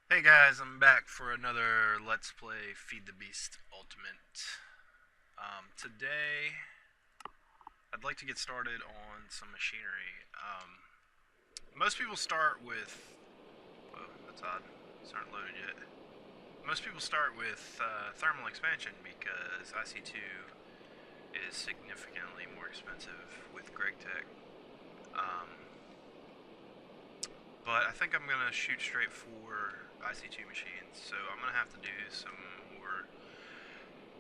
Hey guys, I'm back for another Let's Play Feed the Beast Ultimate. Today, I'd like to get started on some machinery. Most people start with... Whoa, that's odd. These aren't loaded yet. Most people start with thermal expansion because IC2 is significantly more expensive with GregTech. Um, but I think I'm going to shoot straight for IC2 machines, so I'm going to have to do some more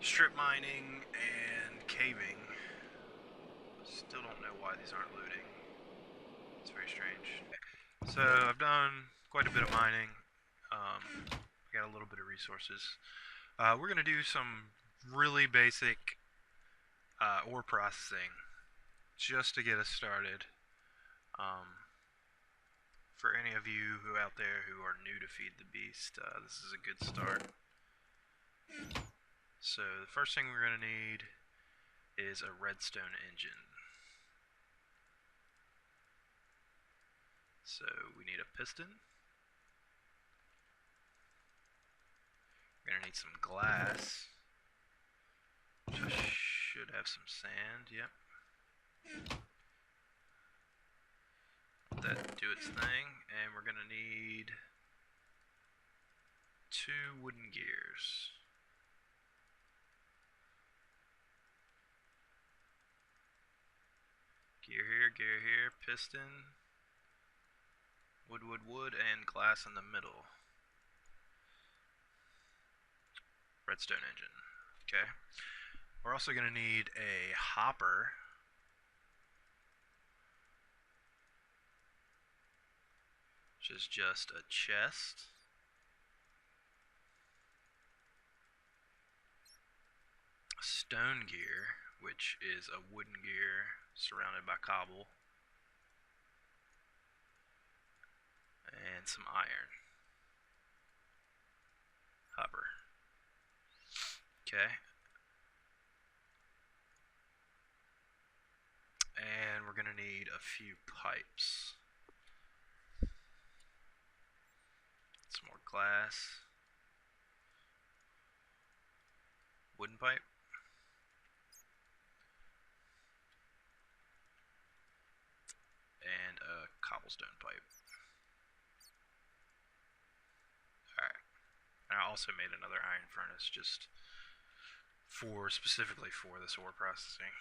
strip mining and caving. Still don't know why these aren't looting. It's very strange. So I've done quite a bit of mining. Got a little bit of resources. We're going to do some really basic ore processing just to get us started. For any of you who out there who are new to Feed the Beast, this is a good start. So the first thing we're going to need is a redstone engine. So we need a piston. We're going to need some glass. Which I should have some sand, yep. Let that do its thing. And we're going to need 2 wooden gears. Gear here, piston, wood, and glass in the middle. Redstone engine. Okay. We're also going to need a hopper. Which is just a chest. A stone gear, which is a wooden gear surrounded by cobble. And some iron. Hopper. Okay. And we're going to need a few pipes. Some more glass. Wooden pipe. And a cobblestone pipe. Alright. And I also made another iron furnace just specifically for this ore processing.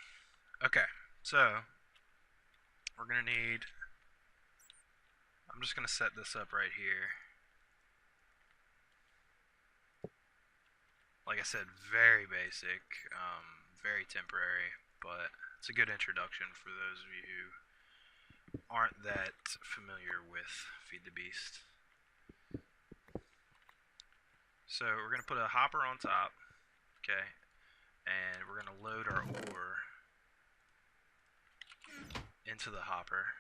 Okay, so we're gonna need, I'm just gonna set this up right here. Like I said, very basic, very temporary, but it's a good introduction for those of you who aren't that familiar with Feed the Beast. So we're gonna put a hopper on top, okay, and we're gonna load our ore into the hopper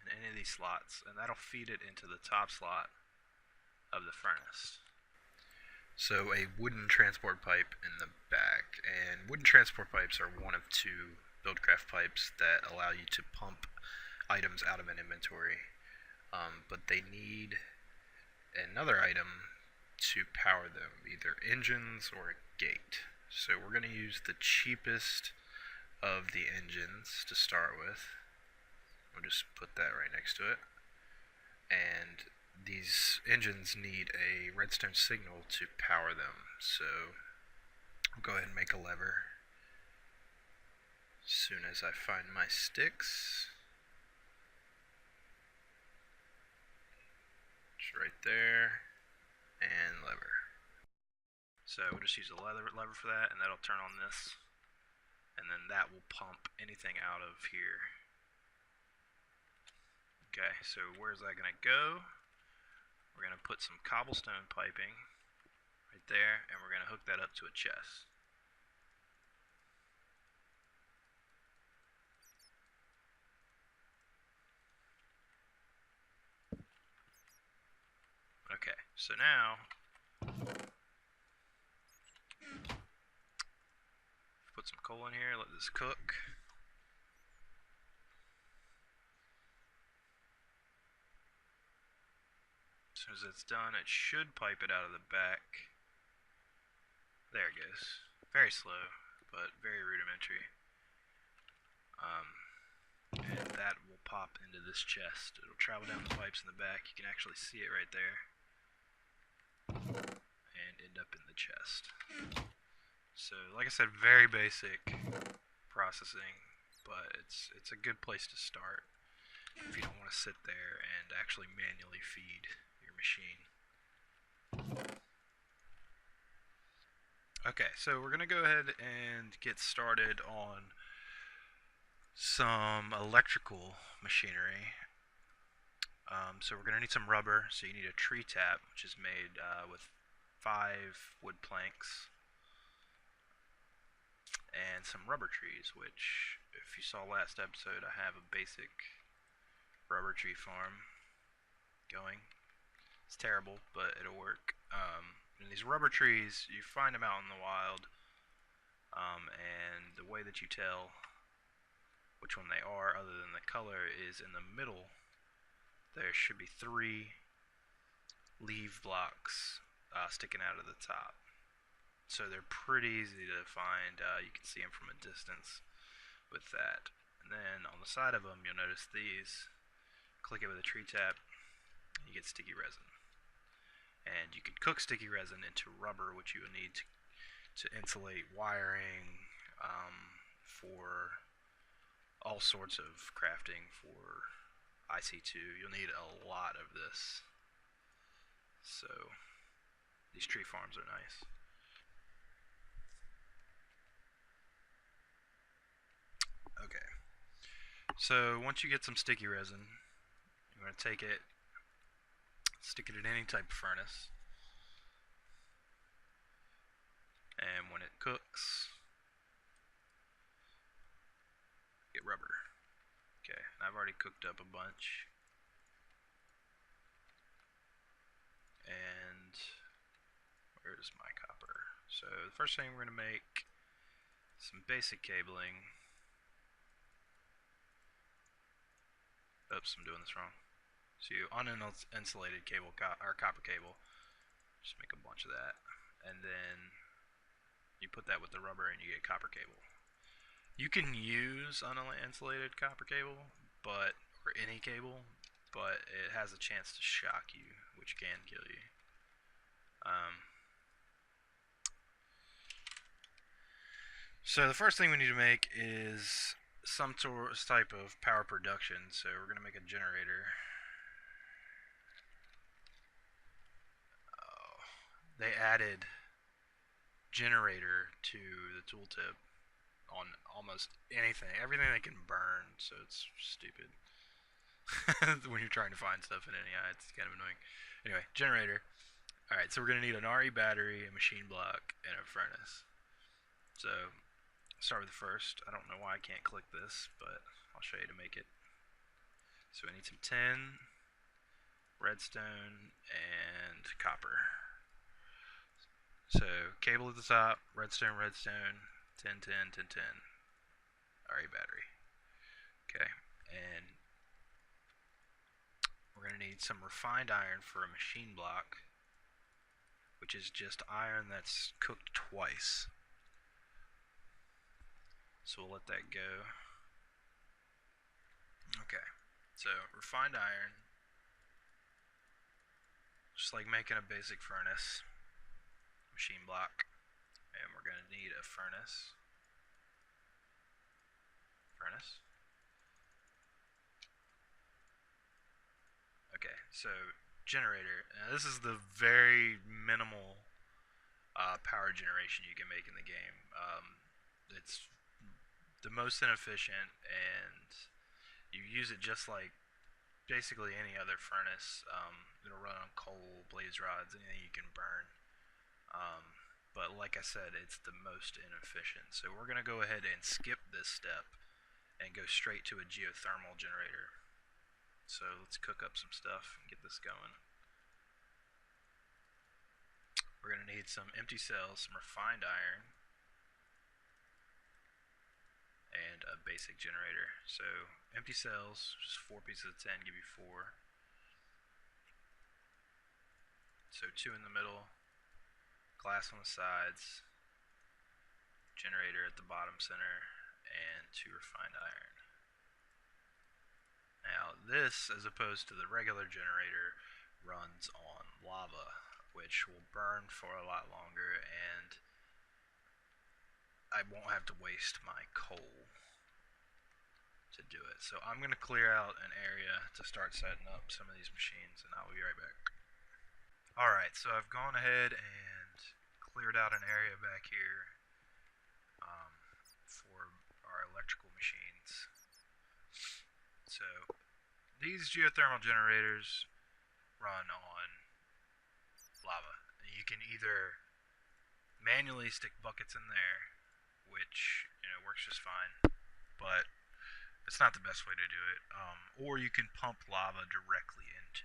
in any of these slots, and that'll feed it into the top slot of the furnace. So a wooden transport pipe in the back, and wooden transport pipes are one of 2 buildcraft pipes that allow you to pump items out of an inventory, but they need another item to power them, either engines or a gate. So we're going to use the cheapest of the engines to start with. We'll just put that right next to it. And these engines need a redstone signal to power them. So I'll go ahead and make a lever as soon as I find my sticks. It's right there. And lever. So we'll just use a lever for that, and that'll turn on this. And then that will pump anything out of here. Okay, so where's that going to go? We're going to put some cobblestone piping right there, and we're going to hook that up to a chest. Okay, so now put some coal in here, let this cook. soon as it's done, it should pipe it out of the back. There it goes. Very slow, but very rudimentary. And that will pop into this chest. It'll travel down the pipes in the back. You can actually see it right there. And end up in the chest. So, like I said, very basic processing, but it's a good place to start if you don't want to sit there and actually manually feed your machine. Okay, so we're going to go ahead and get started on some electrical machinery. So we're going to need some rubber, so you need a tree tap, which is made with 5 wood planks, and some rubber trees, which, if you saw last episode, I have a basic rubber tree farm going. It's terrible, but it'll work. And these rubber trees, you find them out in the wild, and the way that you tell which one they are, other than the color, is in the middle there should be 3 leaf blocks sticking out of the top. So they're pretty easy to find. You can see them from a distance with that. And then on the side of them, you'll notice these. Click it with a tree tap, and you get sticky resin. And you can cook sticky resin into rubber, which you will need to insulate wiring, for all sorts of crafting for IC2. You'll need a lot of this. So these tree farms are nice. Okay, so once you get some sticky resin, you're going to take it, stick it in any type of furnace, and when it cooks, get rubber. Okay, and I've already cooked up a bunch. And where's my copper? So the first thing we're going to make some basic cabling. Oops, I'm doing this wrong. So you uninsulated cable, or copper cable, just make a bunch of that, and then you put that with the rubber and you get copper cable. You can use uninsulated copper cable, or any cable, but it has a chance to shock you, which can kill you. So the first thing we need to make is some type of power production. So we're going to make a generator. They added generator to the tooltip on almost anything, everything they can burn, so it's stupid. When you're trying to find stuff in NEI, it's kind of annoying. Anyway, generator. Alright, so we're going to need an RE battery, a machine block, and a furnace. So, start with the first. I don't know why I can't click this, but I'll show you to make it. So we need some tin, redstone, and copper. So, cable at the top, redstone, tin, tin. RE battery. Okay, and we're going to need some refined iron for a machine block, which is just iron that's cooked twice. So we'll let that go. Okay, so refined iron, just like making a basic furnace, machine block, and we're going to need a furnace. Okay, so generator. Now this is the very minimal power generation you can make in the game. It's the most inefficient, and you use it just like basically any other furnace. It'll run on coal, blaze rods, anything you can burn. But like I said, it's the most inefficient. So we're going to go ahead and skip this step and go straight to a geothermal generator. So let's cook up some stuff and get this going. We're going to need some empty cells, some refined iron, and a basic generator. So empty cells, just 4 pieces of tin give you 4. So 2 in the middle, glass on the sides, generator at the bottom center, and 2 refined iron. Now this, as opposed to the regular generator, runs on lava, which will burn for a lot longer, and I won't have to waste my coal to do it. So I'm going to clear out an area to start setting up some of these machines, and I'll be right back. Alright, so I've gone ahead and cleared out an area back here for our electrical machines. So these geothermal generators run on lava. You can either manually stick buckets in there, which works just fine, but it's not the best way to do it. Or you can pump lava directly into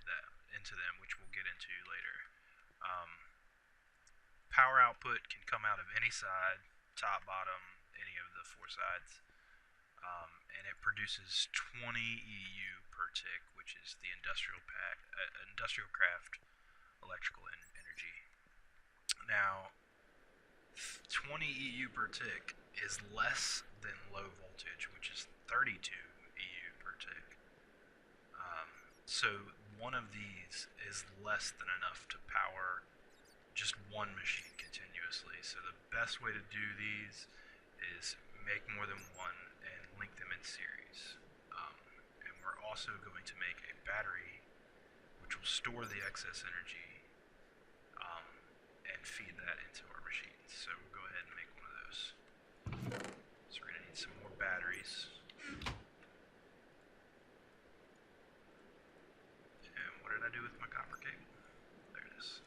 them, which we'll get into later. Power output can come out of any side, top, bottom, any of the 4 sides, and it produces 20 EU per tick, which is the industrial craft electrical energy. Now, 20 EU per tick is less than low voltage, which is 32 EU per tick. So one of these is less than enough to power just one machine continuously. So the best way to do these is make more than one and link them in series. And we're also going to make a battery which will store the excess energy and feed that into our machines. So we'll go ahead and make one of those. So we're going to need some more batteries. And what did I do with my copper cable? There it is.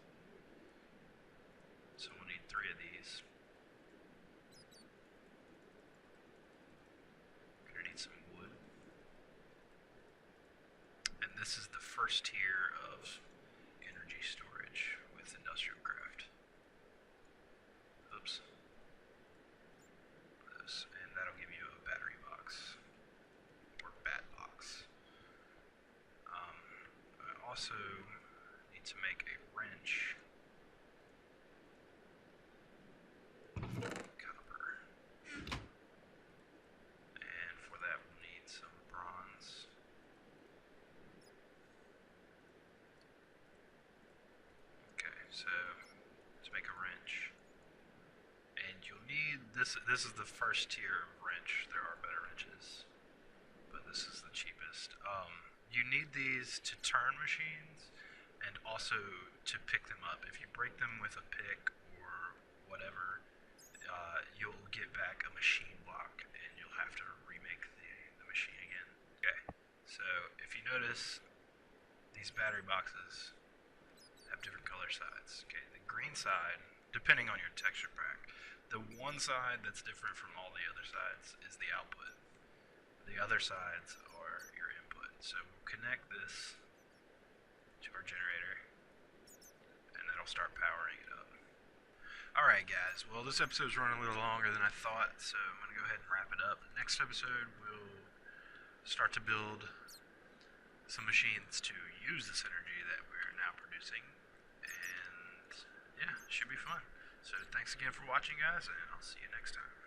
So we'll need 3 of these. We're going to need some wood. And this is the first tier of energy storage with industrial craft. Oops. And that'll give you a battery box, or bat box. I also need to make a wrench. Copper. And for that we'll need some bronze. Okay, so let's make a wrench. And you'll need this. This is the first tier of wrench. There are better wrenches, but this is the cheapest. You need these to turn machines and also to pick them up. If you break them with a pick or whatever, you'll get back a machine block and you'll have to remake the machine again. Okay, so if you notice, these battery boxes have different color sides. Okay, the green side, depending on your texture pack, the one side that's different from all the other sides is the output. The other sides are your input. So we'll connect this to our generator, and that'll start powering it up. Alright guys, well this episode's running a little longer than I thought, so I'm going to go ahead and wrap it up. Next episode we'll start to build some machines to use this energy that we're now producing, and yeah, it should be fun. So thanks again for watching guys, and I'll see you next time.